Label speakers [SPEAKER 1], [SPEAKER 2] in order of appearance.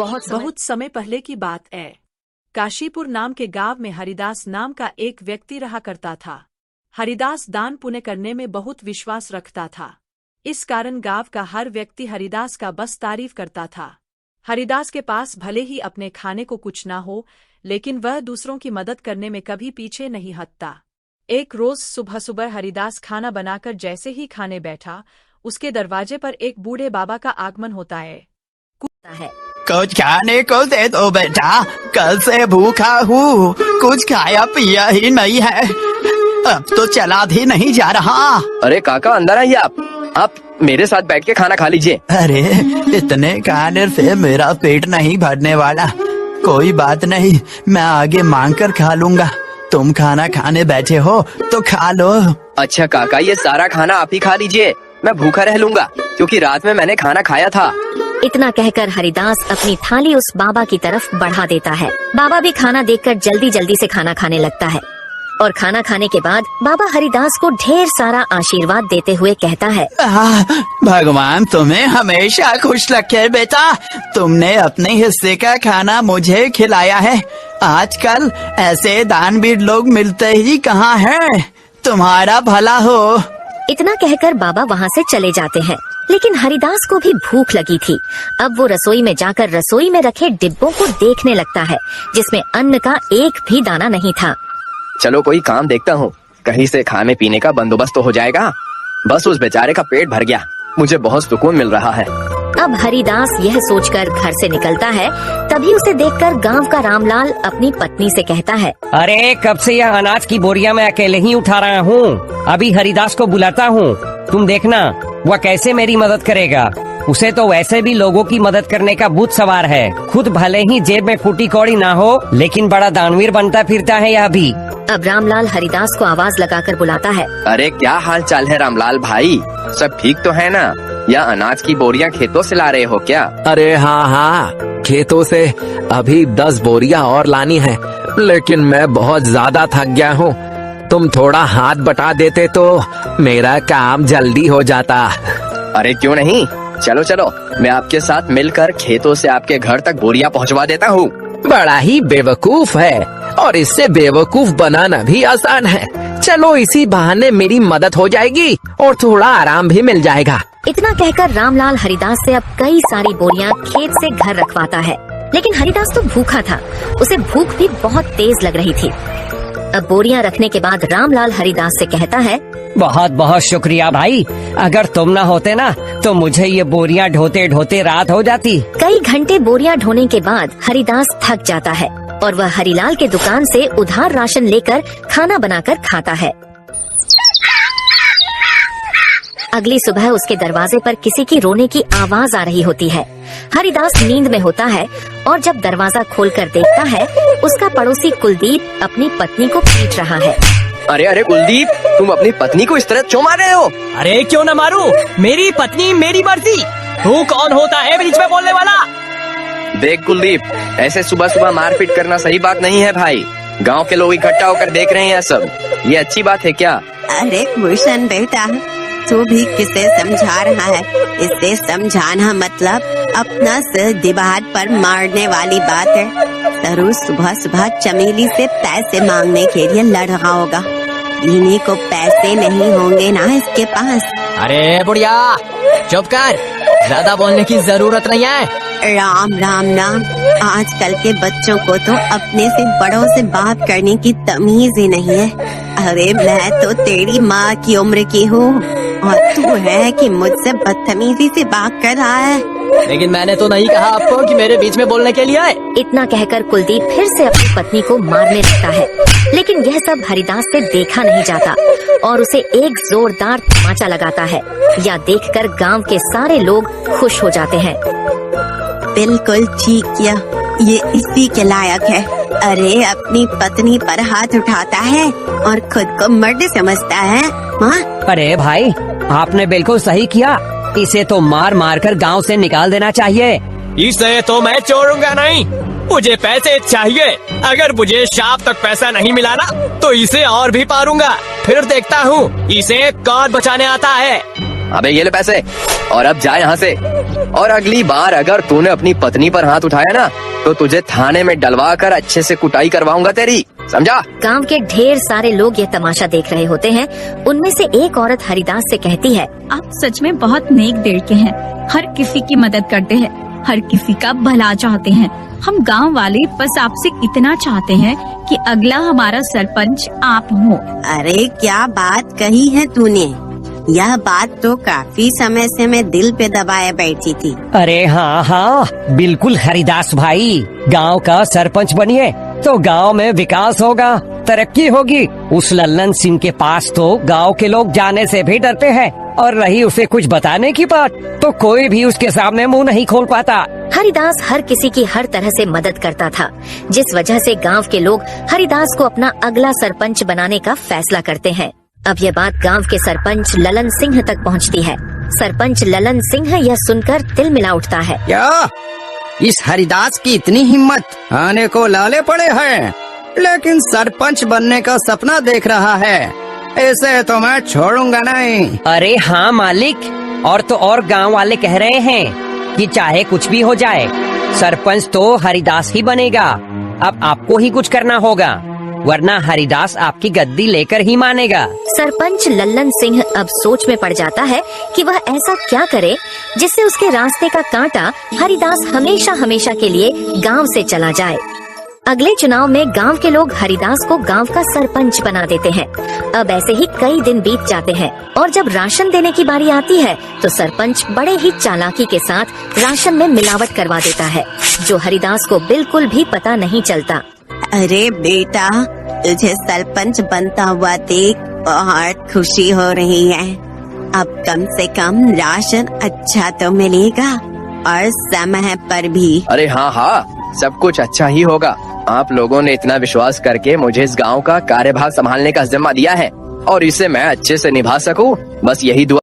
[SPEAKER 1] बहुत समय पहले की बात है। काशीपुर नाम के गांव में हरिदास नाम का एक व्यक्ति रहा करता था। हरिदास दान पुण्य करने में बहुत विश्वास रखता था। इस कारण गांव का हर व्यक्ति हरिदास का बस तारीफ करता था। हरिदास के पास भले ही अपने खाने को कुछ ना हो, लेकिन वह दूसरों की मदद करने में कभी पीछे नहीं हटता। एक रोज सुबह सुबह हरिदास खाना बनाकर जैसे ही खाने बैठा, उसके दरवाजे पर एक बूढ़े बाबा का आगमन होता है।
[SPEAKER 2] कुछ खाने को दे दो बेटा, कल से भूखा हूँ, कुछ खाया पिया ही नहीं है, अब तो चला भी नहीं जा रहा।
[SPEAKER 3] अरे काका अंदर आइए, आप मेरे साथ बैठ के खाना खा लीजिए।
[SPEAKER 2] अरे इतने खाने से मेरा पेट नहीं भरने वाला। कोई बात नहीं, मैं आगे मांग कर खा लूंगा। तुम खाना खाने बैठे हो तो खा लो।
[SPEAKER 3] अच्छा काका, ये सारा खाना आप ही खा लीजिए, मैं भूखा रह लूंगा क्योंकि रात में मैंने खाना खाया था।
[SPEAKER 4] इतना कहकर हरिदास अपनी थाली उस बाबा की तरफ बढ़ा देता है। बाबा भी खाना देखकर जल्दी जल्दी से खाना खाने लगता है और खाना खाने के बाद बाबा हरिदास को ढेर सारा आशीर्वाद देते हुए कहता है,
[SPEAKER 2] भगवान तुम्हें हमेशा खुश रखे बेटा, तुमने अपने हिस्से का खाना मुझे खिलाया है। आजकल ऐसे दानवीर लोग मिलते ही कहाँ हैं। तुम्हारा भला हो।
[SPEAKER 4] इतना कहकर बाबा वहाँ से चले जाते हैं। लेकिन हरिदास को भी भूख लगी थी। अब वो रसोई में जाकर रसोई में रखे डिब्बों को देखने लगता है, जिसमें अन्न का एक भी दाना नहीं था।
[SPEAKER 3] चलो कोई काम देखता हूँ, कहीं से खाने पीने का बंदोबस्त तो हो जाएगा। बस उस बेचारे का पेट भर गया, मुझे बहुत सुकून मिल रहा है।
[SPEAKER 4] अब हरिदास यह सोचकर घर से निकलता है, तभी उसे देखकर गांव का रामलाल अपनी पत्नी से कहता है,
[SPEAKER 5] अरे कब से यह अनाज की बोरियां मैं अकेले ही उठा रहा हूँ। अभी हरिदास को बुलाता हूँ, तुम देखना वह कैसे मेरी मदद करेगा। उसे तो वैसे भी लोगों की मदद करने का भूत सवार है। खुद भले ही जेब में फूटी कौड़ी ना हो, लेकिन बड़ा दानवीर बनता फिरता है यह भी।
[SPEAKER 4] अब रामलाल हरिदास को आवाज लगाकर बुलाता है,
[SPEAKER 3] अरे क्या हाल चाल है रामलाल भाई, सब ठीक तो है ना? या अनाज की बोरियां खेतों से ला रहे हो क्या?
[SPEAKER 6] अरे हाँ, खेतों से अभी 10 बोरियां और लानी है, लेकिन मैं बहुत ज्यादा थक गया हूँ। तुम थोड़ा हाथ बटा देते तो मेरा काम जल्दी हो जाता।
[SPEAKER 3] अरे क्यों नहीं, चलो चलो, मैं आपके साथ मिलकर खेतों से आपके घर तक बोरियां पहुंचवा देता हूँ।
[SPEAKER 6] बड़ा ही बेवकूफ है और इससे बेवकूफ बनाना भी आसान है। चलो इसी बहाने मेरी मदद हो जाएगी और थोड़ा आराम भी मिल जाएगा।
[SPEAKER 4] इतना कहकर रामलाल हरिदास से अब कई सारी बोरियां खेत से घर रखवाता है। लेकिन हरिदास तो भूखा था, उसे भूख भी बहुत तेज लग रही थी। अब बोरियां रखने के बाद रामलाल हरिदास से कहता है,
[SPEAKER 5] बहुत बहुत शुक्रिया भाई, अगर तुम ना होते ना तो मुझे ये बोरियां ढोते ढोते रात हो जाती।
[SPEAKER 4] कई घंटे बोरियां ढोने के बाद हरिदास थक जाता है और वह हरिलाल के दुकान से उधार राशन लेकर खाना बनाकर खाता है। अगली सुबह उसके दरवाजे पर किसी की रोने की आवाज आ रही होती है। हरिदास नींद में होता है और जब दरवाजा खोलकर देखता है, उसका पड़ोसी कुलदीप अपनी पत्नी को पीट रहा है।
[SPEAKER 3] अरे अरे कुलदीप, तुम अपनी पत्नी को इस तरह क्यों मार रहे हो?
[SPEAKER 5] अरे क्यों न मारूं, मेरी पत्नी मेरी मर्जी। तू कौन होता है बीच में बोलने वाला?
[SPEAKER 3] देख कुलदीप, ऐसे सुबह सुबह मारपीट करना सही बात नहीं है भाई। गांव के लोग इकट्ठा होकर देख रहे हैं सब, ये अच्छी बात है क्या?
[SPEAKER 7] अरे भूषण बेटा, तू भी किसे समझा रहा है? इसे समझाना मतलब अपना सिर दीवार पर मारने वाली बात है। जरूर सुबह सुबह चमेली से पैसे मांगने के लिए लड़ रहा होगा। इन्हीं को पैसे नहीं होंगे ना इसके पास।
[SPEAKER 8] अरे बुढ़िया चुप कर, ज्यादा बोलने की जरूरत नहीं है।
[SPEAKER 7] राम राम नाम, आजकल के बच्चों को तो अपने से बड़ों से बात करने की तमीज ही नहीं है। अरे मैं तो तेरी माँ की उम्र की हूँ और तू है कि मुझसे बदतमीजी से बात कर रहा है।
[SPEAKER 8] लेकिन मैंने तो नहीं कहा आपको कि मेरे बीच में बोलने के लिए आए।
[SPEAKER 4] इतना कहकर कुलदीप फिर से अपनी पत्नी को मारने लगता है, लेकिन यह सब हरिदास से देखा नहीं जाता और उसे एक जोरदार तमाचा लगाता है। यह देखकर गांव के सारे लोग खुश हो जाते हैं।
[SPEAKER 7] बिल्कुल ठीक किया, ये इसी के लायक है। अरे अपनी पत्नी पर हाथ उठाता है और खुद को मर्द समझता है। माँ,
[SPEAKER 5] अरे भाई आपने बिल्कुल सही किया, इसे तो मार मार कर गाँव से निकाल देना चाहिए।
[SPEAKER 9] इसे तो मैं छोड़ूंगा नहीं, मुझे पैसे चाहिए। अगर मुझे शाम तक पैसा नहीं मिला ना तो इसे और भी मारूंगा, फिर देखता हूँ इसे कौन बचाने आता है।
[SPEAKER 3] अबे ये ले पैसे और अब जा यहाँ से। और अगली बार अगर तूने अपनी पत्नी पर हाथ उठाया ना तो तुझे थाने में डलवा कर अच्छे से कुटाई करवाऊंगा तेरी, समझा?
[SPEAKER 4] गांव के ढेर सारे लोग ये तमाशा देख रहे होते हैं। उनमें से एक औरत हरिदास से कहती है,
[SPEAKER 10] आप सच में बहुत नेक दिल के हैं, हर किसी की मदद करते हैं, हर किसी का भला चाहते हैं। हम गांव वाले बस आपसे इतना चाहते हैं कि अगला हमारा सरपंच आप हो।
[SPEAKER 7] अरे क्या बात कही है तूने, यह बात तो काफी समय से मैं दिल पे दबाए बैठी थी।
[SPEAKER 5] अरे हाँ हाँ बिल्कुल हरिदास भाई, गांव का सरपंच बनिए तो गांव में विकास होगा, तरक्की होगी। उस लल्लन सिंह के पास तो गांव के लोग जाने से भी डरते हैं, और रही उसे कुछ बताने की बात तो कोई भी उसके सामने मुंह नहीं खोल पाता।
[SPEAKER 4] हरिदास हर किसी की हर तरह से मदद करता था, जिस वजह से गांव के लोग हरिदास को अपना अगला सरपंच बनाने का फैसला करते हैं। अब ये बात गांव के सरपंच ललन सिंह तक पहुंचती है। सरपंच ललन सिंह यह सुनकर तिल मिला उठता है।
[SPEAKER 2] क्या इस हरिदास की इतनी हिम्मत, आने को लाले पड़े हैं, लेकिन सरपंच बनने का सपना देख रहा है, ऐसे तो मैं छोड़ूंगा नहीं।
[SPEAKER 5] अरे हाँ मालिक, और तो और गांव वाले कह रहे हैं कि चाहे कुछ भी हो जाए सरपंच तो हरिदास ही बनेगा। अब आपको ही कुछ करना होगा, वरना हरिदास आपकी गद्दी लेकर ही मानेगा।
[SPEAKER 4] सरपंच लल्लन सिंह अब सोच में पड़ जाता है कि वह ऐसा क्या करे जिससे उसके रास्ते का कांटा हरिदास हमेशा हमेशा के लिए गांव से चला जाए। अगले चुनाव में गांव के लोग हरिदास को गांव का सरपंच बना देते हैं। अब ऐसे ही कई दिन बीत जाते हैं और जब राशन देने की बारी आती है तो सरपंच बड़े ही चालाकी के साथ राशन में मिलावट करवा देता है, जो हरिदास को बिल्कुल भी पता नहीं चलता।
[SPEAKER 7] अरे बेटा, तुझे सरपंच बनता हुआ देख बहुत खुशी हो रही है। अब कम से कम राशन अच्छा तो मिलेगा और समय पर भी।
[SPEAKER 3] अरे हाँ हाँ, सब कुछ अच्छा ही होगा। आप लोगों ने इतना विश्वास करके मुझे इस गांव का कार्यभार संभालने का जिम्मा दिया है और इसे मैं अच्छे से निभा सकूं, बस यही दुआ